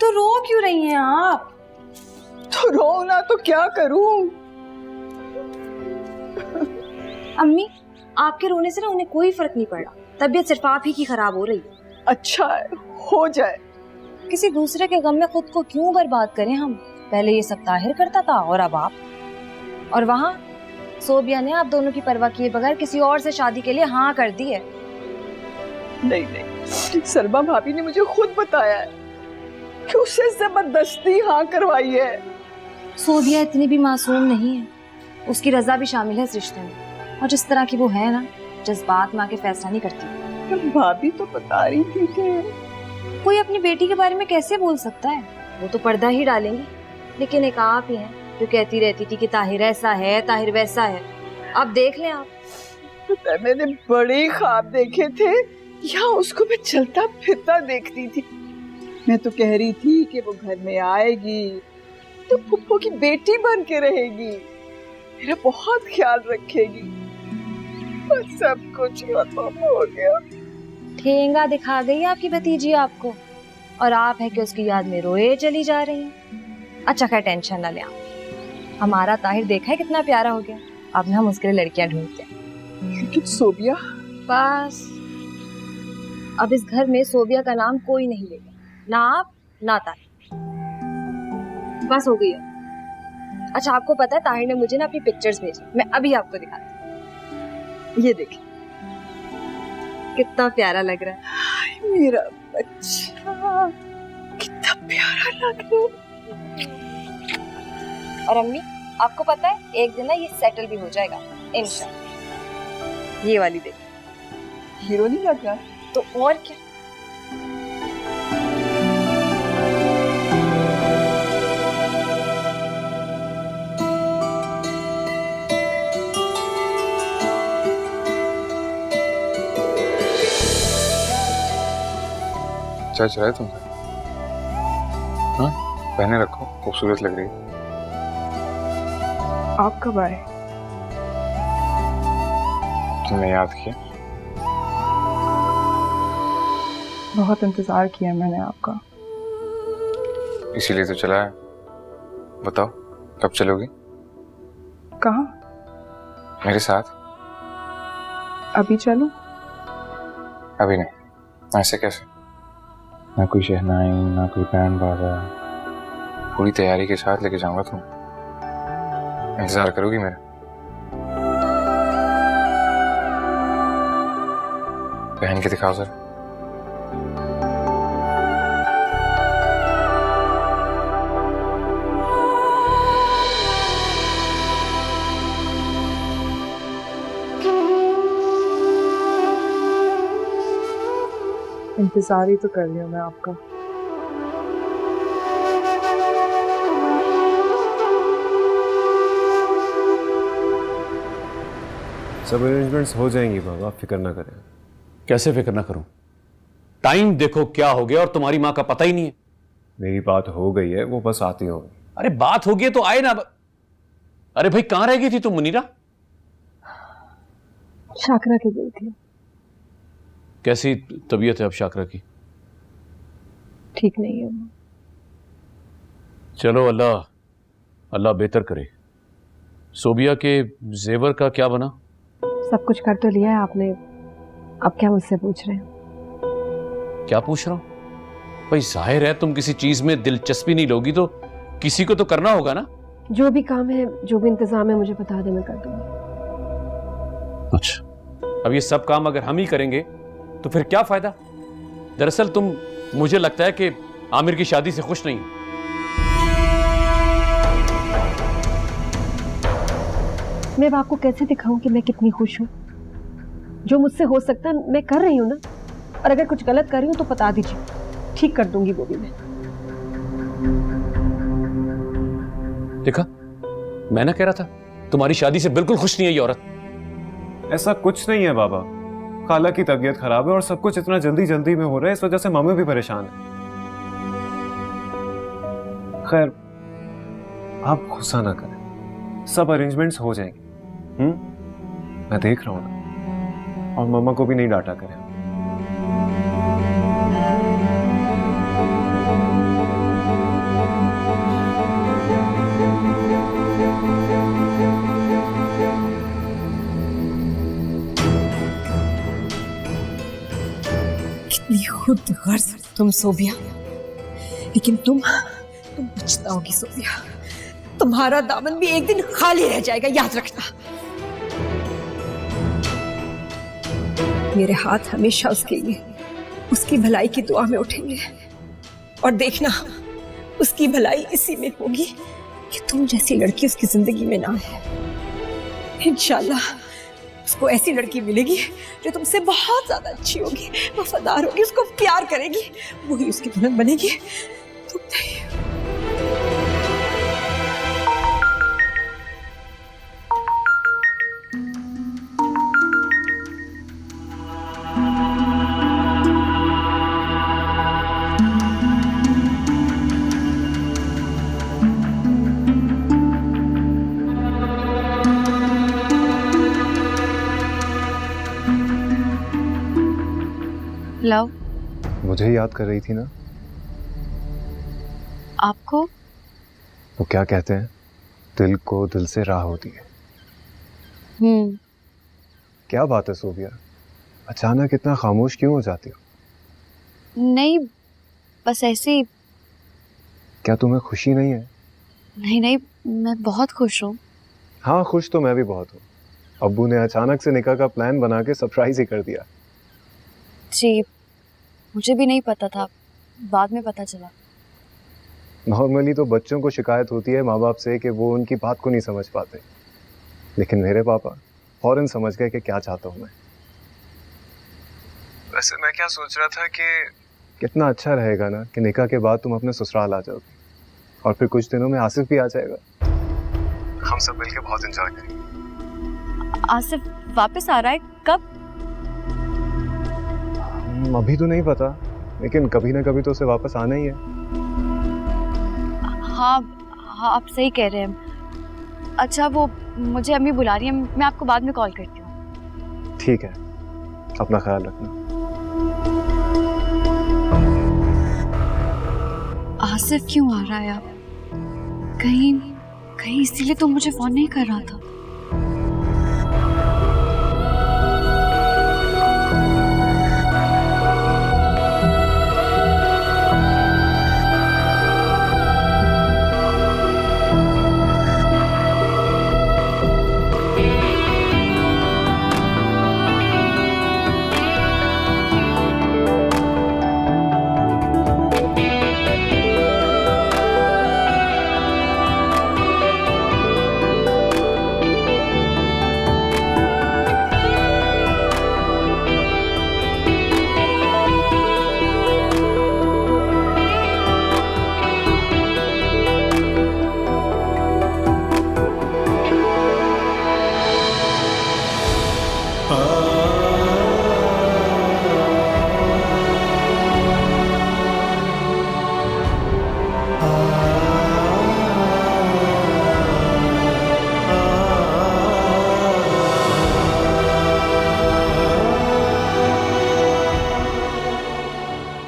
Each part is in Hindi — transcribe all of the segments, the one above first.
तो रो क्यों रही हैं आप? तो रो ना तो क्या करूं? अम्मी, आपके रोने से ना उन्हें कोई फर्क नहीं पड़ा। तबीयत सिर्फ आप ही की खराब हो रही है। अच्छा है, हो जाए। किसी दूसरे के गम में खुद को क्यों बर्बाद करें हम? पहले ये सब ताहिर करता था और अब आप। और वहाँ सोबिया ने आप दोनों की परवाह किए बगैर किसी और से शादी के लिए हाँ कर दी है। नहीं नहीं, सलमा भाभी ने मुझे खुद बताया है कि उससे जबरदस्ती हाँ करवाई है। सोबिया इतनी भी मासूम नहीं है, उसकी रजा भी शामिल है इस रिश्ते में। और जिस तरह की वो है ना, जज्बात में आके फैसला नहीं करती। भाभी तो बता रही थी कि कोई अपनी बेटी के बारे में कैसे बोल सकता है? वो तो पर्दा ही डालेंगी, लेकिन एक आप ही हैं जो कहती रहती थी कि ताहिर ऐसा है, ताहिर वैसा है। अब देख लें आप। तो मैंने बड़े ख्वाब देखे थे, या उसको मैं चलता फिरता देखती थी। मैं तो कह रही थी कि वो घर में आएगी तो पुप्पो की बेटी बन के रहेगी, मेरा बहुत ख्याल रखेगी। और सब कुछ खत्म हो गया। ठेंगा दिखा गई आपकी भतीजी आपको, और आप है कि उसकी याद में रोए चली जा रही हैं। अच्छा खैर, टेंशन ना ले आप। हमारा ताहिर देखा है कितना प्यारा हो गया। अब ना हम उसके लिए लड़कियां ढूंढते हैं। लेकिन सोबिया, बस अब इस घर में सोबिया का नाम कोई नहीं लेगा, ना आप ना ताहिर। बस हो गई है। अच्छा, आपको पता है ताहिर ने मुझे ना अपनी पिक्चर्स भेजी, मैं अभी आपको दिखाती हूँ। ये देखिए कितना प्यारा लग रहा है। मेरा बच्चा कितना प्यारा लग रहा है। और अम्मी, आपको पता है एक दिन ना ये सेटल भी हो जाएगा इंशाल्लाह। ये वाली देखिए, हीरो नहीं लग रहा? तो और क्या। चाय चलाए तुमसे? हाँ, पहने रखो, खूबसूरत लग रही है। आप कब आए? तुमने याद किया? बहुत इंतजार किया मैंने आपका। इसीलिए तो चला है। बताओ कब चलोगी? कहाँ? मेरे साथ। अभी चलो? अभी नहीं। ऐसे कैसे? ना कोई शहनाई, ना कोई बैंड बाजा। पूरी तैयारी के साथ लेके जाऊंगा। तुम इंतजार करोगी मेरा? पहन के दिखाओ सर। इंतजार ही तो कर रही हूँ मैं आपका। सब अरेंजमेंट्स हो जाएंगी बाबा, आप फिक्र ना करें। कैसे फिक्र ना करूं? टाइम देखो क्या हो गया और तुम्हारी मां का पता ही नहीं है। मेरी बात हो गई है, वो बस आती होगी। अरे बात हो गई तो आए ना। अरे भाई कहां रह गई थी तुम मुनीरा? शाकरा के गई थी। कैसी तबीयत है अब शाकरा की? ठीक नहीं है। चलो अल्लाह अल्लाह बेहतर करे। सोबिया के जेवर का क्या बना? सब कुछ कर तो लिया है आपने, अब क्या मुझसे पूछ रहे हैं? क्या पूछ रहा हूं भाई? जाहिर है तुम किसी चीज में दिलचस्पी नहीं लोगी तो किसी को तो करना होगा ना। जो भी काम है, जो भी इंतजाम है, मुझे बता दे, मैं कर दूंगी। अच्छा, अब ये सब काम अगर हम ही करेंगे तो फिर क्या फायदा? दरअसल तुम, मुझे लगता है कि आमिर की शादी से खुश नहीं हो। मैं अब आपको कैसे दिखाऊं कि मैं कितनी खुश हूं? जो मुझसे हो सकता है मैं कर रही हूं ना, और अगर कुछ गलत कर रही हूं तो बता दीजिए, ठीक कर दूंगी वो भी मैं। देखा, मैं ना कह रहा था तुम्हारी शादी से बिल्कुल खुश नहीं है ये औरत। ऐसा कुछ नहीं है बाबा, खाला की तबीयत खराब है और सब कुछ इतना जल्दी जल्दी में हो रहा है, इस वजह से मम्मी भी परेशान है। खैर, आप गुस्सा ना करें, सब अरेंजमेंट्स हो जाएंगे। मैं देख रहा हूं ना, और मम्मा को भी नहीं डांटा करें। खुद गर्ज तुम सोबिया, लेकिन तुम पछताओगी सोबिया। तुम्हारा दामन भी एक दिन खाली रह जाएगा, याद रखना। मेरे हाथ हमेशा उसके लिए, उसकी भलाई की दुआ में उठेंगे, और देखना उसकी भलाई इसी में होगी कि तुम जैसी लड़की उसकी जिंदगी में ना है। इंशाल्लाह उसको ऐसी लड़की मिलेगी जो तुमसे बहुत ज्यादा अच्छी होगी, वफादार होगी, उसको प्यार करेगी, वही उसकी दुल्हन बनेगी, तुम नहीं। लव, मुझे ही याद कर रही थी ना? आपको? वो क्या कहते हैं, दिल को दिल से राह होती है। क्या बात है सोबिया, अचानक इतना खामोश क्यों हो जाती हो? नहीं, बस ऐसे ही। क्या तुम्हें खुशी नहीं है? नहीं नहीं, मैं बहुत खुश हूँ। हाँ, खुश तो मैं भी बहुत हूँ। अब्बू ने अचानक से निकाह का प्लान बना के सरप्राइज ही कर दिया। जी, मुझे भी नहीं पता था, बाद में पता चला। नॉर्मली तो बच्चों को शिकायत होती है माँ बाप से कि वो उनकी बात को नहीं समझ पाते, लेकिन मेरे पापा फौरन समझ गए कि क्या चाहता हूँ मैं। वैसे मैं क्या सोच रहा था कि कितना अच्छा रहेगा ना कि निकाह के बाद तुम अपने ससुराल आ जाओगे, और फिर कुछ दिनों में आसिफ भी आ जाएगा। हम सब मिलके बहुत एंजॉय करेंगे। आसिफ वापस आ रहा है? कब? अभी तो नहीं पता, लेकिन कभी ना कभी तो उसे वापस आना ही है। हाँ हाँ, आप सही कह रहे हैं। अच्छा, वो मुझे अम्मी बुला रही है, मैं आपको बाद में कॉल करती हूँ। ठीक है, अपना ख्याल रखना। आसिफ क्यों आ रहा है अब? कहीं कहीं इसीलिए तो मुझे फोन नहीं कर रहा था।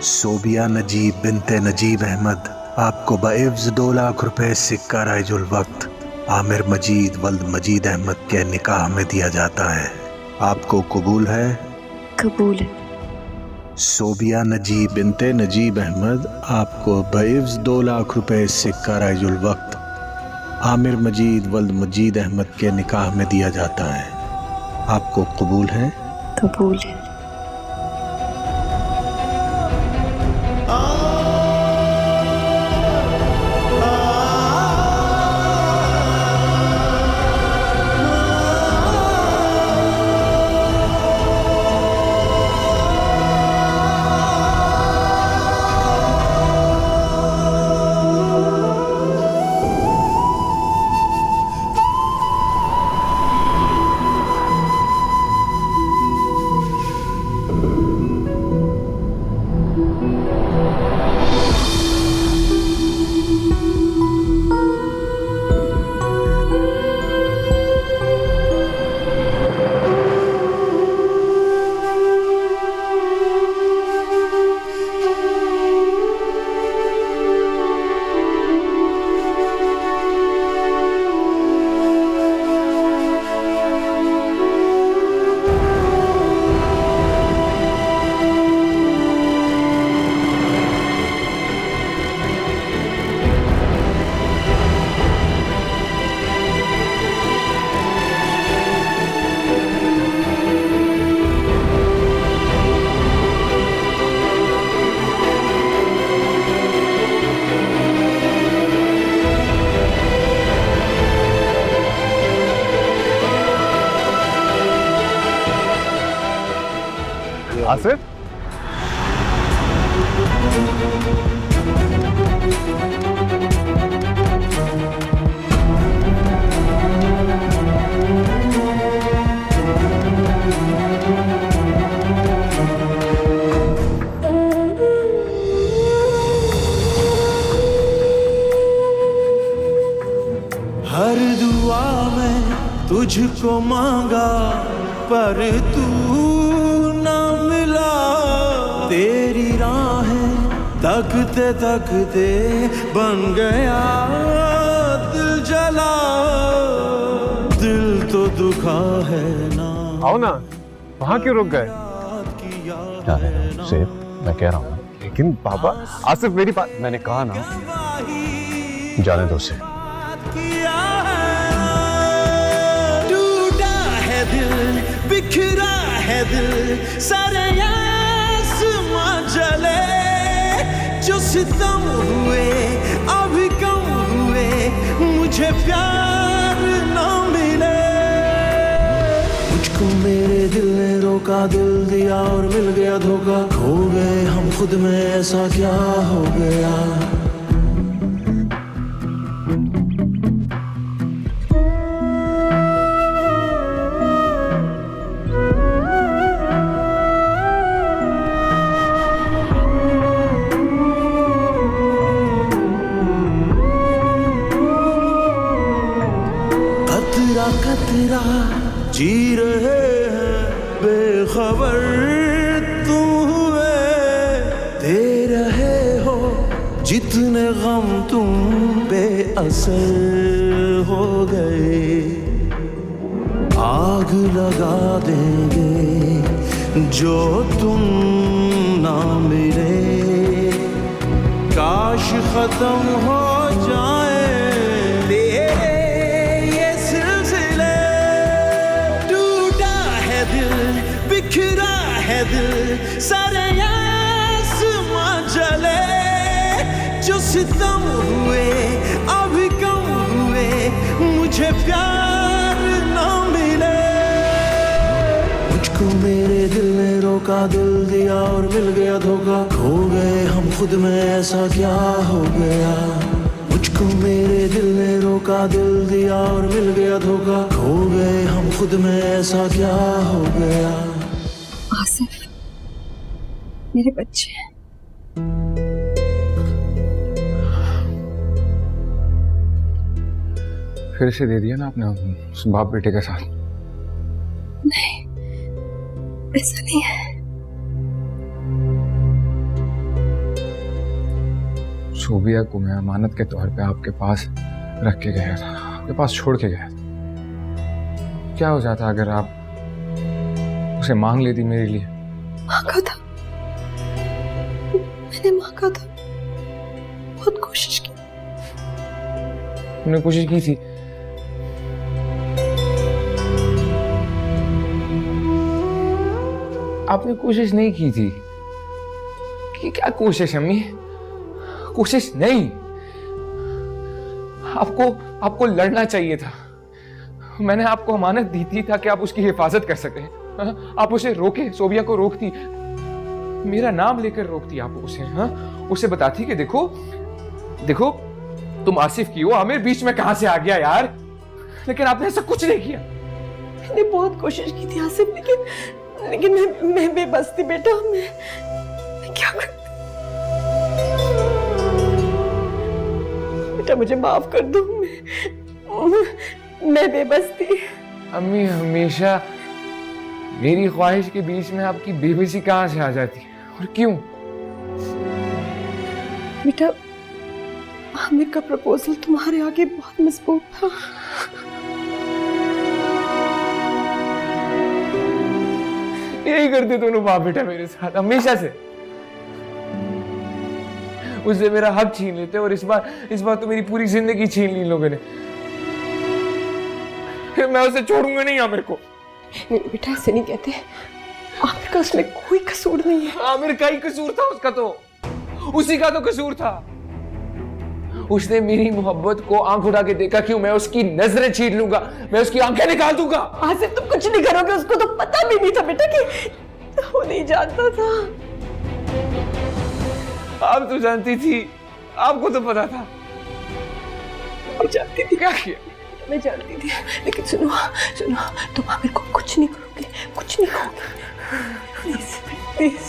सोबिया नजीब बिनते नजीब अहमद आपको बएव्ज 2 लाख रुपए सिक्का राइजुल वक्त आमिर मजीद वल्द मजीद अहमद के निकाह में दिया जाता है। आपको कबूल है? कबूल है। सोबिया नजीब बिनते नजीब अहमद आपको बएव्ज 2 लाख रुपए सिक्का राइजुल वक्त आमिर मजीद वल्द मजीद अहमद के निकाह में दिया जाता है। आपको कबूल है? कबूल है। आसिफ, हर दुआ में तुझको मांगा पर तू ना मिला, तेरी राहें तकते तकते बन गया दिल जला, दिल तो दुखा है ना। आओ ना, वहां क्यों रुक गए? सेब, मैं कह रहा हूँ। लेकिन पापा, आसिफ मेरी बात। मैंने कहा ना, जाने दो उसे। टूटा है दिल, बिखरा है दिल, सारे आसमां जले, जो सितम हुए अभी कम हुए, मुझे प्यार ना मिले। मुझको मेरे दिल ने रोका, दिल दिया और मिल गया धोखा, खो गए हम खुद में, ऐसा क्या हो गया। कतरा कतरा जी रहे हैं बेखबर तुम हुए, दे रहे हो जितने गम तुम बेअसर हो गए। आग लगा देंगे जो तुम ना मिले, काश खत्म हो जाए ये सिलसिले। टूटा है दिल, बिखरा है दिल, सारे आसमां जले, जो सितम हुए अभी कम हुए, मुझे प्यार ना मिले। मुझको मेरे दिल ने रोका, दिल दिया और मिल गया धोखा, खो गए हम खुद में, ऐसा क्या हो गया। मुझको मेरे दिल ने रोका, दिल दिया और मिल गया धोखा, खो गए हम खुद में, ऐसा क्या हो गया। आसिफ, मेरे बच्चे। फिर से दे दिया ना आपने उस बाप बेटे के साथ। नहीं, ऐसा नहीं है। सोबिया को मैं अमानत के तौर पे आपके पास रख के गया था, आपके पास छोड़ के गया था। क्या हो जाता अगर आप उसे मांग लेती मेरे लिए? मांगा था, मैंने मांगा था, बहुत कोशिश की। तुमने कोशिश की थी? आपने कोशिश नहीं की थी कि क्या कोशिश अम्मी? कोशिश नहीं, आपको लड़ना चाहिए था। मैंने आपको अमानत दी थी ताकि आप उसकी हिफाजत कर सकें। आप उसे रोके, सोबिया को रोकती, मेरा नाम लेकर रोकती आप उसे। उसे बताती कि देखो देखो तुम आसिफ की हो, आमिर बीच में कहां से आ गया यार। लेकिन आपने ऐसा कुछ नहीं किया। मैंने बहुत कोशिश की थी आसिफ, लेकिन मैं बेबस थी बेटा। मैं क्या करती? बेटा मुझे माफ कर दो, मैं बेबस थी। अम्मी, हमेशा मेरी ख्वाहिश के बीच में आपकी बेबसी कहां से आ जाती है और क्यों? बेटा, आमिर का प्रपोजल तुम्हारे आगे बहुत मजबूत था। यही करते दोनों बाप बेटा मेरे साथ हमेशा से। उससे मेरा हक छीन लेते और इस बार तो मेरी पूरी जिंदगी छीन ली इन लोगों ने। मैं उसे छोड़ूंगा नहीं आमिर को। नहीं बेटा, ऐसे नहीं कहते। आमिर का उसमें कोई कसूर नहीं है। आमिर का ही कसूर था उसका, तो उसी का तो कसूर था। उसने मेरी मोहब्बत को आंख उठा के देखा, क्यों? मैं उसकी नजरें छीन लूंगा, मैं उसकी आंखें निकाल दूंगा। आसिफ, तुम कुछ नहीं करोगे, उसको तो पता भी नहीं था बेटा कि वो नहीं जानता था। आप तो जानती थी, आपको तो पता था। मैं जानती थी, क्या किया? मैं जानती थी, लेकिन सुनो सुनो, तुम आमिर को कुछ नहीं करोगे, कुछ नहीं करोगे, प्लीज प्लीज।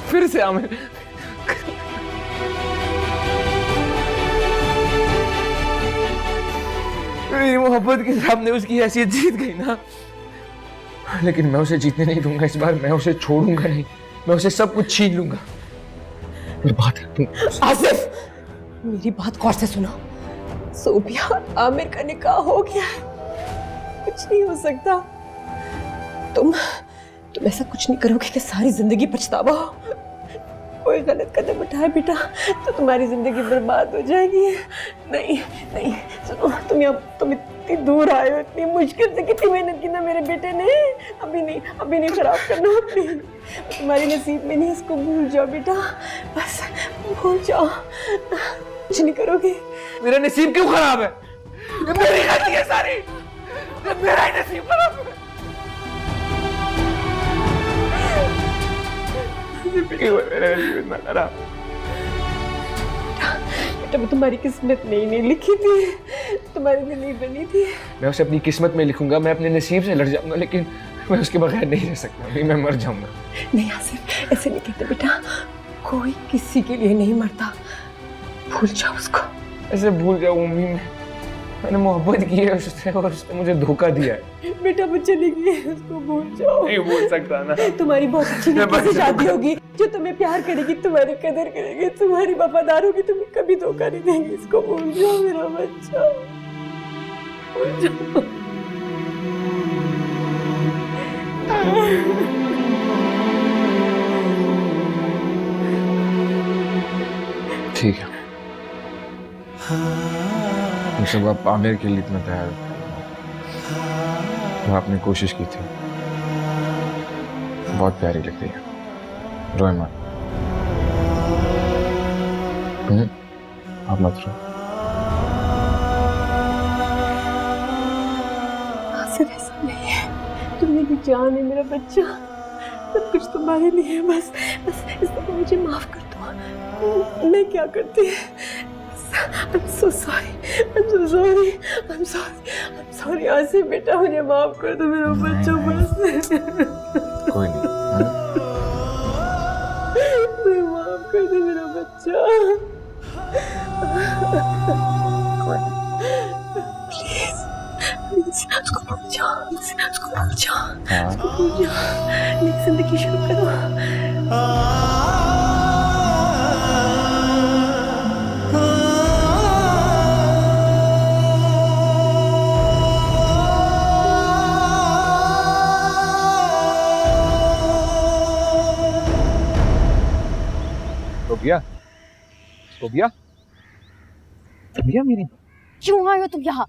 फिर से आमिर, मेरी मोहब्बत के सामने उसकी हैसियत जीत गई ना, लेकिन मैं उसे जीतने नहीं दूंगा इस बार। मैं उसे छोड़ूंगा नहीं, मैं उसे सब कुछ छीन लूंगा। मेरी बात आसिफ, मेरी बात गौर से सुनो। सोबिया आमिर का निकाह हो गया है, कुछ नहीं हो सकता। तुम ऐसा कुछ नहीं करोगे कि सारी जिंदगी पछतावा हो। कोई गलत कदम उठाए बेटा तो तुम्हारी जिंदगी बर्बाद हो जाएगी। नहीं नहीं सुनो, तुम इतनी दूर आए हो, इतनी मुश्किल से कितनी मेहनत की ना मेरे बेटे ने। अभी नहीं खराब करना अपनी, तुम्हारे नसीब में नहीं। इसको भूल जाओ बेटा, बस भूल जाओ, कुछ नहीं करोगे। मेरा नसीब क्यों खराब है? ये मेरी गलती है सारी, ये मेरा ही नसीब खराब है। मेरा नसीब इतना खराब। बेटा वो तुम्हारी किस्मत नहीं लिखी थी, तुम्हारे लिए नहीं बनी थी। मैं उसे अपनी किस्मत में लिखूंगा, मैं अपने नसीब से लड़ जाऊंगा, लेकिन मैं उसके बगैर नहीं रह सकता। अभी मैं मर जाऊंगा। नहीं आसिफ, ऐसे नहीं कहते बेटा, कोई किसी के लिए नहीं मरता। भूल जाओ उसको। ऐसे भूल जाऊं मम्मी? मैंने मोहब्बत की है उससे और उसने मुझे धोखा दिया है। बेटा वो चली गई, उसको भूल जाओ। नहीं भूल सकता ना। तुम्हारी बहुत अच्छी लड़की से शादी होगी जो तुम्हें प्यार करेगी, तुम्हारी कदर करेगी, तुम्हारी वफादार होगी, तुम्हें कभी धोखा नहीं देंगी। इसको भूल जाओ मेरा बच्चा, भूल जाओ। ठीक है, सब आप आमिर के लिए इतना तैयार तो आपने कोशिश की थी, बहुत प्यारी लगती है। रोए मत, आप मत रो। आसिफ ऐसा नहीं है, तुम मेरी जान है मेरा बच्चा, सब कुछ तुम्हारे लिए है। बस इसको मुझे माफ कर दो। मैं क्या करती? I'm so sorry, I'm so sorry, I'm sorry, I'm sorry Asif बेटा, मुझे माफ कर दो मेरा बच्चा बस। कोई नहीं, मुझे माफ कर दो मेरा बच्चा, प्लीज प्लीज। उसको भूल जाओ, उसको भूल जाओ, उसको भूल जाओ, नई जिंदगी शुरू करो। सोबिया, सोबिया मेरी, क्यों आए हो तुम यहाँ?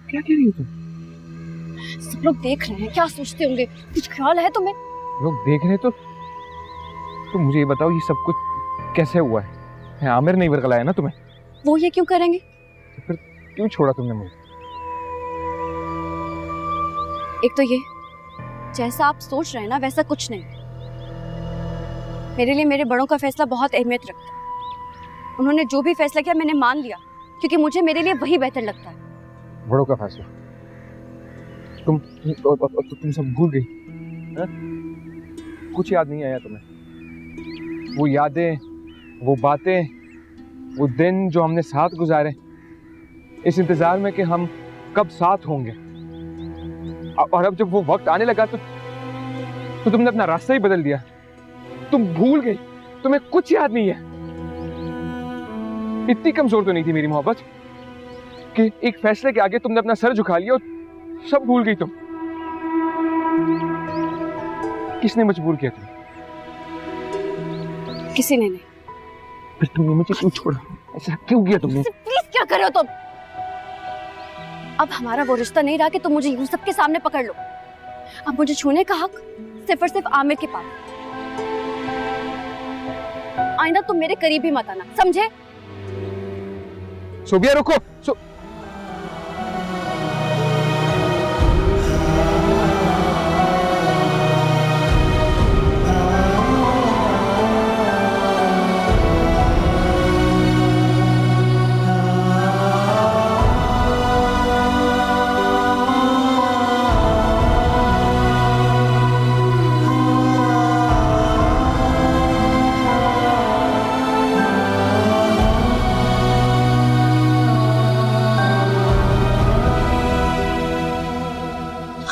क्या कह रही हो तुम? सब लोग देख रहे हैं, क्या सोचते होंगे? कुछ ख्याल है तुम्हें? लोग देख रहे तो मुझे ये बताओ, ये सब कुछ कैसे हुआ है? आमिर नहीं बरगलाया ना तुम्हें? वो ये क्यों करेंगे? तो फिर क्यों छोड़ा तुमने मुझे? एक तो ये, जैसा आप सोच रहे हैं ना वैसा कुछ नहीं। मेरे लिए मेरे बड़ों का फैसला बहुत अहमियत रखता है। उन्होंने जो भी फैसला किया मैंने मान लिया, क्योंकि मुझे मेरे लिए वही बेहतर लगता है। बड़ों का फैसला? तुम सब भूल गई? कुछ याद नहीं आया तुम्हें? वो यादें, वो बातें, वो दिन जो हमने साथ गुजारे, इस इंतजार में कि हम कब साथ होंगे। और अब जब वो वक्त आने लगा तो तुमने अपना रास्ता ही बदल दिया। तुम भूल गई, तुम्हें कुछ याद नहीं है। इतनी कमजोर तो नहीं थी मेरी मोहब्बत कि एक फैसले के आगे तुमने अपना सर झुका लिया और सब भूल गई तुम। किसने मजबूर किया तुम्हें? किसी ने नहीं। फिर तुमने मुझे क्यों छोड़ा? ऐसा क्यों किया तुमने? प्लीज क्या कर रहे हो तुम? अब हमारा वो रिश्ता नहीं रहा कि तुम मुझे यूं सबके सामने पकड़ लो। अब मुझे छूने का हक सिर्फ और सिर्फ आमिर के पास। आइंदा तुम मेरे करीब ही मत आना, समझे? सोबिया रुको।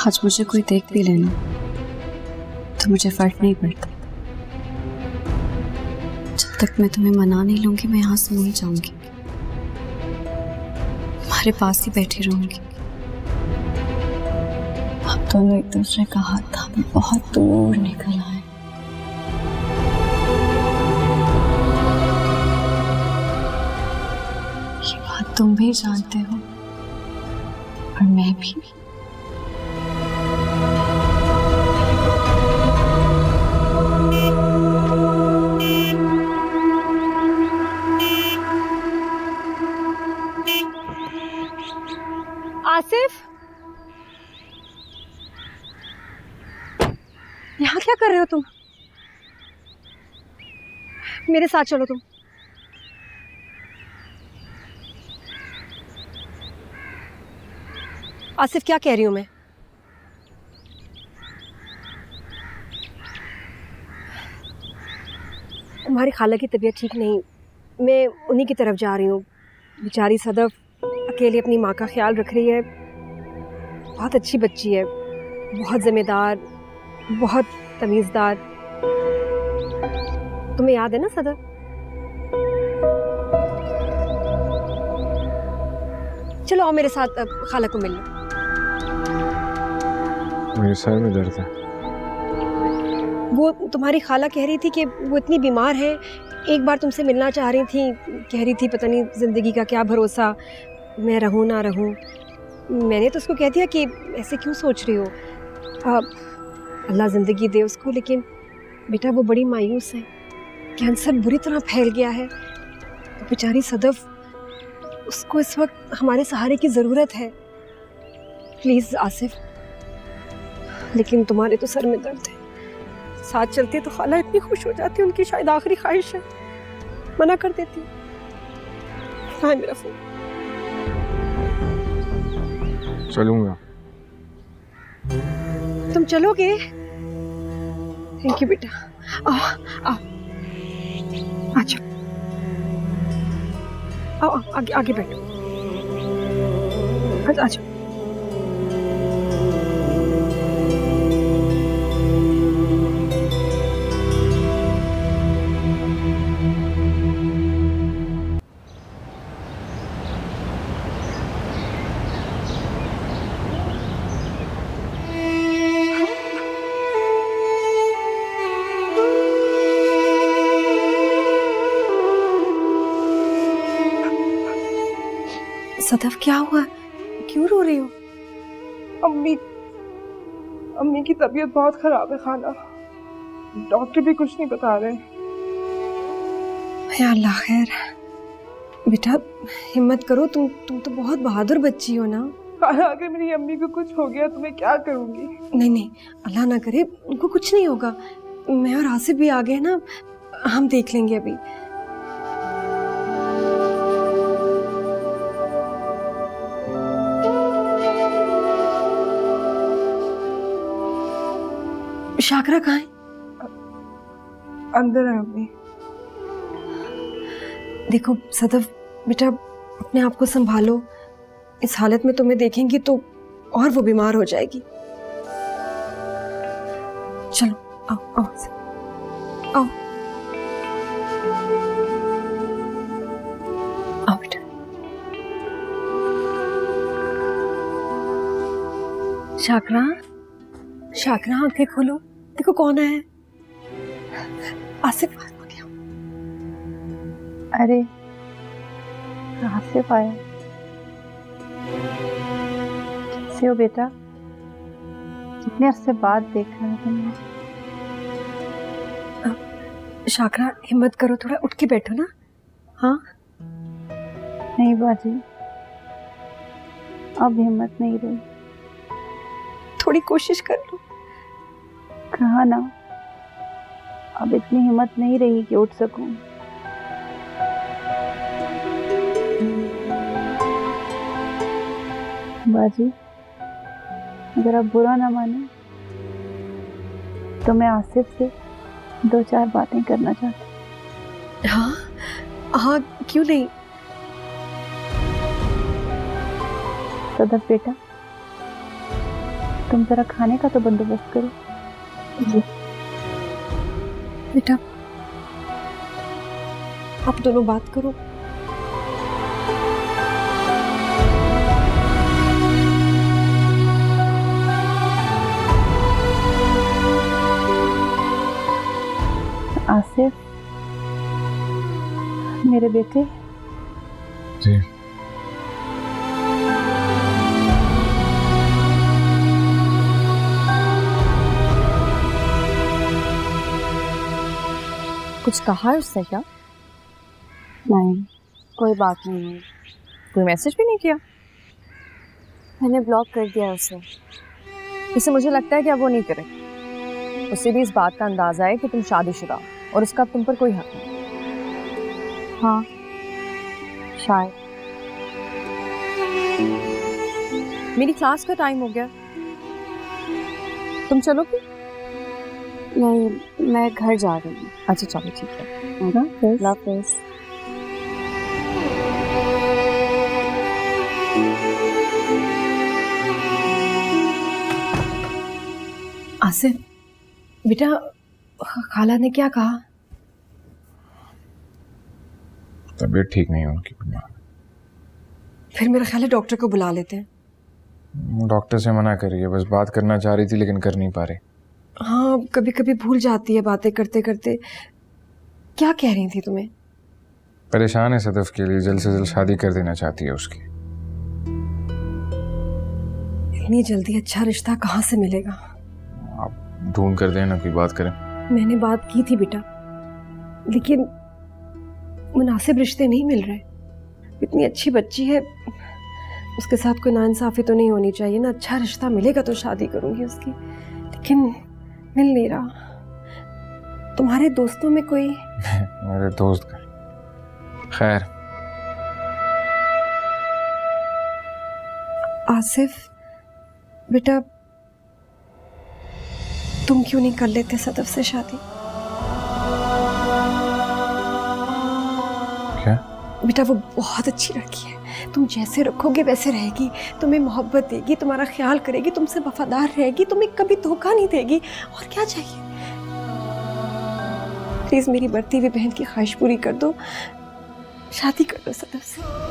आज मुझे कोई देख भी लेना तो मुझे फर्क नहीं पड़ता। जब तक मैं तुम्हें मना नहीं लूंगी मैं यहाँ से नहीं जाऊंगी, तुम्हारे पास ही बैठी रहूंगी। अब दोनों एक दूसरे का हाथ थामे बहुत दूर निकल आए। ये बात तुम भी जानते हो और मैं भी। आसिफ, यहाँ क्या कर रहे हो तुम? मेरे साथ चलो तुम। आसिफ, क्या कह रही हूँ मैं? तुम्हारी खाला की तबीयत ठीक नहीं, मैं उन्हीं की तरफ जा रही हूँ। बेचारी सदफ अकेले अपनी माँ का ख्याल रख रही है। बहुत अच्छी बच्ची है, बहुत जिम्मेदार, बहुत तमीज़दार। तुम्हें याद है ना सदफ? चलो आओ मेरे साथ खाला को मिल लो। मेरे सर में दर्द है। वो तुम्हारी खाला कह रही थी कि वो इतनी बीमार है, एक बार तुमसे मिलना चाह रही थी। कह रही थी पता नहीं ज़िंदगी का क्या भरोसा, मैं रहूँ ना रहूँ। मैंने तो उसको कह दिया कि ऐसे क्यों सोच रही हो, अल्लाह ज़िंदगी दे उसको। लेकिन बेटा वो बड़ी मायूस है, कैंसर बुरी तरह फैल गया है। तो बेचारी सदफ, उसको इस वक्त हमारे सहारे की ज़रूरत है। प्लीज़ आसिफ, लेकिन तुम्हारे तो सर में दर्द है। साथ चलती तो खाला इतनी खुश हो जाती, उनकी शायद आखिरी ख्वाहिश है। मना कर देती। हाँ मेरा फोन। चलूंगा। तुम चलोगे? थैंक यू बेटा। आओ आओ, आ जाओ, आओ आगे आगे बैठो। आ जाओ। सदफ, क्या हुआ? क्यों रो रही हो? अम्मी की तबीयत बहुत खराब है खाला। डॉक्टर भी कुछ नहीं बता रहे। या अल्लाह खैर। बेटा हिम्मत करो, तुम तो बहुत बहादुर बच्ची हो ना। खाला अगर मेरी अम्मी को कुछ हो गया तो मैं क्या करूंगी? नहीं नहीं, अल्लाह ना करे, उनको कुछ नहीं होगा। मैं और आसिफ भी आ गए ना, हम देख लेंगे अभी। शाकरा कहाँ है? अंदर है अम्मी। देखो सदफ बेटा, अपने आप को संभालो। इस हालत में तुम्हें देखेंगी तो और वो बीमार हो जाएगी। चलो आओ आओ आओ आओ बेटा। शाकरा, शाकरा आंखें खोलो, देखो कौन है। आसिफ, अरे आसिफ आया। कैसे हो बेटा? कितने अरसे बाद देखा है तुमने। शाकरा हिम्मत करो, थोड़ा उठ के बैठो ना। हाँ नहीं बाजी, अब हिम्मत नहीं रही। थोड़ी कोशिश कर लो। कहा ना, अब इतनी हिम्मत नहीं रही कि उठ सकूं। बाजी अगर आप बुरा ना माने तो मैं आसिफ से 2-4 बातें करना चाहती। हाँ हाँ, क्यों नहीं। सदफ बेटा, तुम जरा खाने का तो बंदोबस्त करो। बेटा आप दोनों बात करो। आसिफ मेरे बेटे, जी कुछ कहा है उसने क्या? नहीं कोई बात नहीं, कोई मैसेज भी नहीं किया? मैंने ब्लॉक कर दिया उसे। इससे मुझे लगता है कि अब वो नहीं करे। उसे भी इस बात का अंदाजा है कि तुम शादीशुदा हो और उसका अब तुम पर कोई हक नहीं। हाँ शायद। मेरी क्लास का टाइम हो गया, तुम चलोगी? नहीं मैं घर जा रही हूँ। अच्छा चलो ठीक है। लव। आसिफ बेटा खाला ने क्या कहा? तबीयत ठीक नहीं है उनकी, बीमार। फिर मेरा ख्याल है डॉक्टर को बुला लेते हैं। डॉक्टर से मना करिए, बस बात करना चाह रही थी लेकिन कर नहीं पा रही। हाँ कभी कभी भूल जाती है बातें करते करते। क्या कह रही थी तुम्हें? परेशान है सदफ के लिए, जल्द से जल्द शादी कर देना चाहती है उसकी। इतनी जल्दी अच्छा रिश्ता कहाँ से मिलेगा? आप ढूंढ कर देना, कोई बात करें। मैंने बात की थी बेटा, लेकिन मुनासिब रिश्ते नहीं मिल रहे। इतनी अच्छी बच्ची है, उसके साथ कोई नाइंसाफी तो नहीं होनी चाहिए ना। अच्छा रिश्ता मिलेगा तो शादी करूंगी उसकी, लेकिन मिल नहीं रहा। तुम्हारे दोस्तों में कोई? मेरे दोस्त का खैर। आसिफ बेटा तुम क्यों नहीं कर लेते सदफ से शादी? क्या? बेटा वो बहुत अच्छी लड़की है, तुम जैसे रखोगे वैसे रहेगी, तुम्हें मोहब्बत देगी, तुम्हारा ख्याल करेगी, तुमसे वफादार रहेगी, तुम्हें कभी धोखा नहीं देगी। और क्या चाहिए? प्लीज मेरी बढ़ती हुई बहन की ख्वाहिश पूरी कर दो, शादी कर दो सदफ से।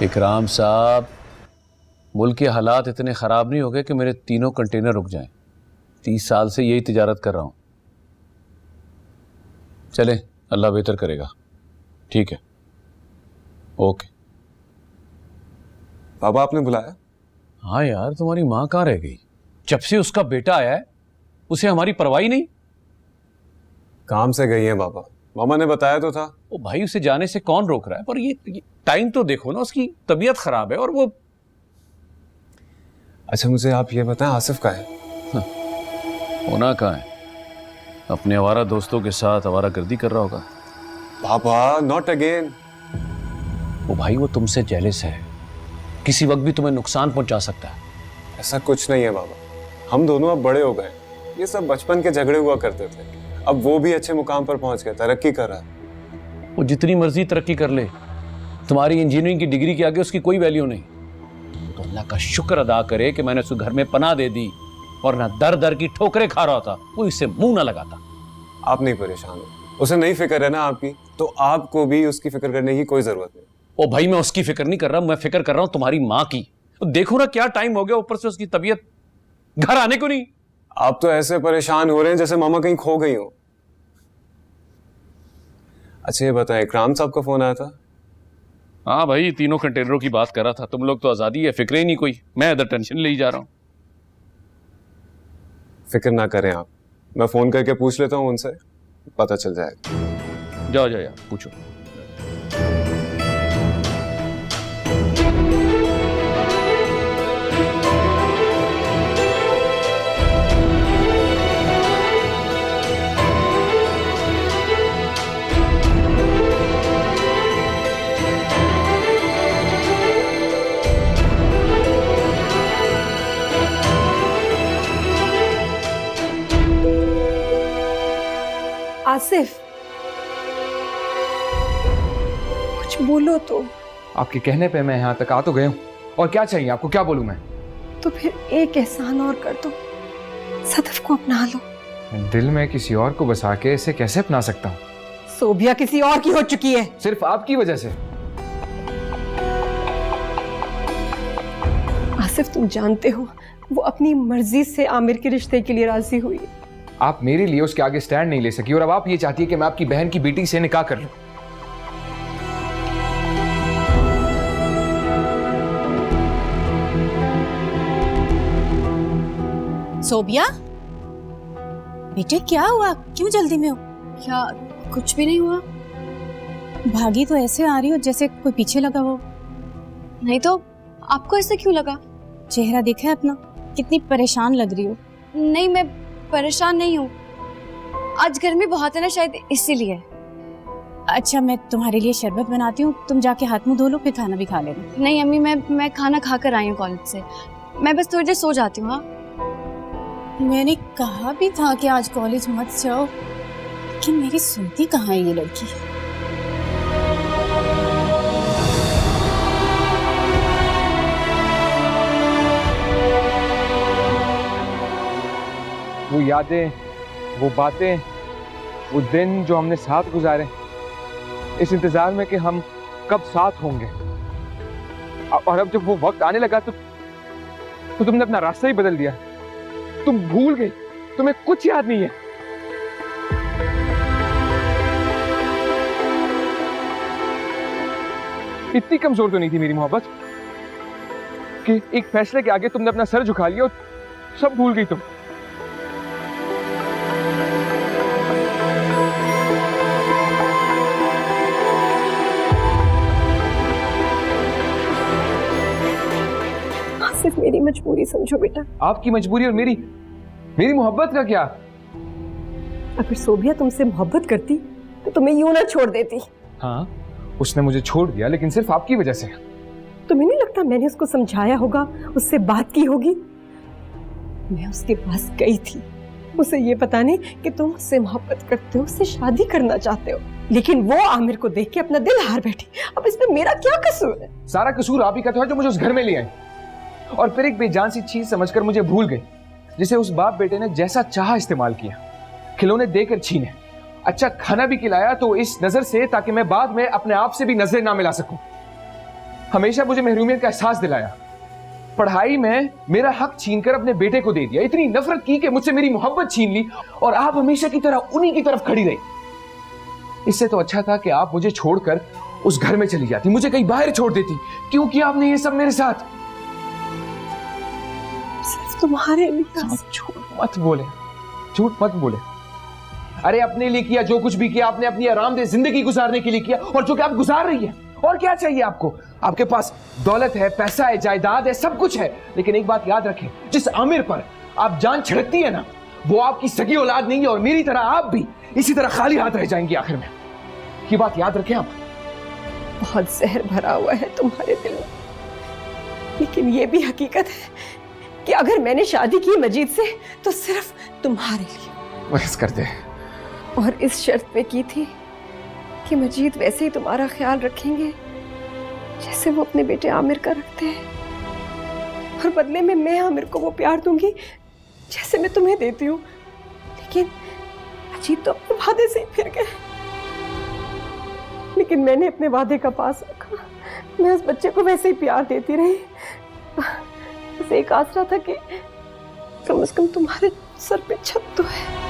इकराम साहब, मुल्क के हालात इतने ख़राब नहीं हो गए कि मेरे तीनों कंटेनर रुक जाएं। 30 साल से यही तिजारत कर रहा हूँ। चलें, अल्लाह बेहतर करेगा। ठीक है, ओके। बाबा आपने बुलाया? हाँ यार, तुम्हारी माँ कहाँ रह गई? जब से उसका बेटा आया है उसे हमारी परवाही नहीं। काम से गई है बाबा, मामा ने बताया तो था। ओ भाई, उसे जाने से कौन रोक रहा है? पर ये टाइम तो देखो ना, उसकी तबीयत खराब है। और वो अच्छा मुझे आप ये बताएं, आसिफ का है? होना कहाँ है? अपने आवारा दोस्तों के साथ आवारागर्दी कर रहा होगा। बाबा नॉट अगेन। वो भाई, वो तुमसे जेलस है, किसी वक्त भी तुम्हें नुकसान पहुंचा सकता है। ऐसा कुछ नहीं है बाबा, हम दोनों अब बड़े हो गए। ये सब बचपन के झगड़े हुआ करते थे। अब वो भी अच्छे मुकाम पर पहुंच गया, तरक्की कर रहा है। वो जितनी मर्जी तरक्की कर ले, तुम्हारी इंजीनियरिंग की डिग्री के आगे उसकी कोई वैल्यू नहीं। तो अल्लाह का शुक्र अदा करे कि मैंने उसको घर में पनाह दे दी, और ना दर दर की ठोकरें खा रहा था, वो इससे मुंह ना लगाता। आप नहीं परेशान हो, उसे नहीं फिक्र है ना आपकी, तो आपको भी उसकी फिक्र करने की कोई जरूरत नहीं। ओ भाई, मैं उसकी फिक्र नहीं कर रहा, मैं फिक्र कर रहा हूं तुम्हारी माँ की। तो देखो ना क्या टाइम हो गया, ऊपर से उसकी तबीयत, घर आने को नहीं। आप तो ऐसे परेशान हो रहे हैं जैसे मामा कहीं खो गई हो। अच्छा ये बताएं, इकराम साहब का फोन आया था? हाँ भाई, तीनों कंटेनरों की बात कर रहा था। तुम लोग तो आजादी है, फिक्र ही नहीं कोई। मैं इधर टेंशन ले ही जा रहा हूँ। फिक्र ना करें आप, मैं फोन करके पूछ लेता हूँ उनसे, पता चल जाएगा। जाओ जाओ यार, पूछो। आसिफ, कुछ बोलो तो। आपके कहने पे मैं यहाँ तक आ तो गया हूँ, और क्या चाहिए आपको, क्या बोलूँ मैं? तो फिर एक एहसान और कर दो, सदफ को अपना लो। दिल में किसी और को बसा के इसे कैसे अपना सकता हूँ? सोबिया किसी और की हो चुकी है। सिर्फ आपकी वजह से। आसिफ, तुम जानते हो वो अपनी मर्जी से आमिर के रिश्ते के लिए राजी हुई है। आप मेरे लिए उसके आगे स्टैंड नहीं ले सकी, और अब आप ये चाहती है कि मैं आपकी बहन की बेटी से निकाह कर लूं। सोबिया, बेटे क्या हुआ, क्यों जल्दी में हो? क्या कुछ भी नहीं हुआ? भागी तो ऐसे आ रही हो जैसे कोई पीछे लगा हो। नहीं तो आपको ऐसे क्यों लगा? चेहरा देखा है अपना, कितनी परेशान लग रही हो। नहीं, मैं परेशान नहीं हूँ, आज गर्मी बहुत है ना, शायद इसीलिए। अच्छा, मैं तुम्हारे लिए शरबत बनाती हूँ, तुम जाके हाथ मुंह धो लो, फिर खाना भी खा लेना। नहीं अम्मी, मैं खाना खा कर आई हूँ कॉलेज से, मैं बस थोड़ी देर सो जाती हूँ। हाँ, मैंने कहा भी था कि आज कॉलेज मत जाओ, लेकिन मेरी सुनती कहाँ है ये लड़की। वो यादें, वो बातें, वो दिन जो हमने साथ गुजारे, इस इंतजार में कि हम कब साथ होंगे, और अब जब वो वक्त आने लगा तो तुमने अपना रास्ता ही बदल दिया। तुम भूल गई, तुम्हें कुछ याद नहीं है। इतनी कमजोर तो नहीं थी मेरी मोहब्बत कि एक फैसले के आगे तुमने अपना सर झुका लिया और सब भूल गई तुम। सिर्फ मेरी मजबूरी समझो बेटा। आपकी मजबूरी और मेरी मोहब्बत का क्या? अगर सोबिया तुमसे मोहब्बत करती तो तुम्हें यूं ना छोड़ देती। हाँ, उसने मुझे छोड़ दिया, लेकिन सिर्फ आपकी वजह से। तुम्हें नहीं लगता मैंने उसको समझाया होगा, उससे बात की होगी? मैं उसके पास गई थी, उसे ये बताने कि तुम उससे मोहब्बत करते हो, उससे शादी करना चाहते हो, लेकिन वो आमिर को देख के अपना दिल हार बैठी। अब इसमें मेरा क्या कसूर है? सारा कसूर आप ही का था जो मुझे उस घर में ले आए, और फिर एक बेजान सी चीज समझकर मुझे भूल गई, जिसे उस बाप बेटे ने जैसा चाहा इस्तेमाल किया, खिलौने देकर छीने, अच्छा खाना भी खिलाया तो इस नजर से ताकि मैं बाद में अपने आप से भी नजर ना मिला सकूं। हमेशा मुझे महरूमियत का एहसास दिलाया, पढ़ाई में मेरा हक छीनकर अपने बेटे को दे दिया, इतनी नफरत की कि मुझसे मेरी मोहब्बत छीन ली, और आप हमेशा की तरह उन्हीं की तरफ खड़ी रही। इससे तो अच्छा था कि आप मुझे छोड़कर उस घर में चली जाती, मुझे कहीं बाहर छोड़ देती। क्यों किया आपने ये सब मेरे साथ? सिर्फ तुम्हारे लिए। झूठ मत बोले, झूठ मत बोले। अरे अपने लिए किया, जो कुछ भी किया आपने अपनी आरामदेह जिंदगी गुजारने के लिए किया, और जो कि आप गुजार रही है। और क्या चाहिए आपको? आपके पास दौलत है, पैसा है, जायदाद है, सब कुछ है, लेकिन एक बात याद रखें, जिस आमिर पर आप जान छिड़कती है ना, वो आपकी सगी औलाद नहीं है, और मेरी तरह आप भी इसी तरह खाली हाथ रह जाएंगी आखिर में। ये बात याद रखें आप। बहुत जहर भरा हुआ है तुम्हारे दिल में, लेकिन ये भी हकीकत है कि अगर मैंने शादी की मजीद से तो सिर्फ तुम्हारे लिए। बस करते, और इस शर्त पे की थी कि मजीद वैसे ही तुम्हारा ख्याल रखेंगे जैसे वो अपने बेटे आमिर का रखते हैं, और बदले में मैं आमिर को वो प्यार दूंगी जैसे मैं तुम्हें देती हूँ। लेकिन अजीत तो अपने वादे से ही फिर गए, लेकिन मैंने अपने वादे का पास रखा। मैं उस बच्चे को वैसे ही प्यार देती रही, बस एक आसरा था कि कम से कम तुम्हारे सर पे छत तो है।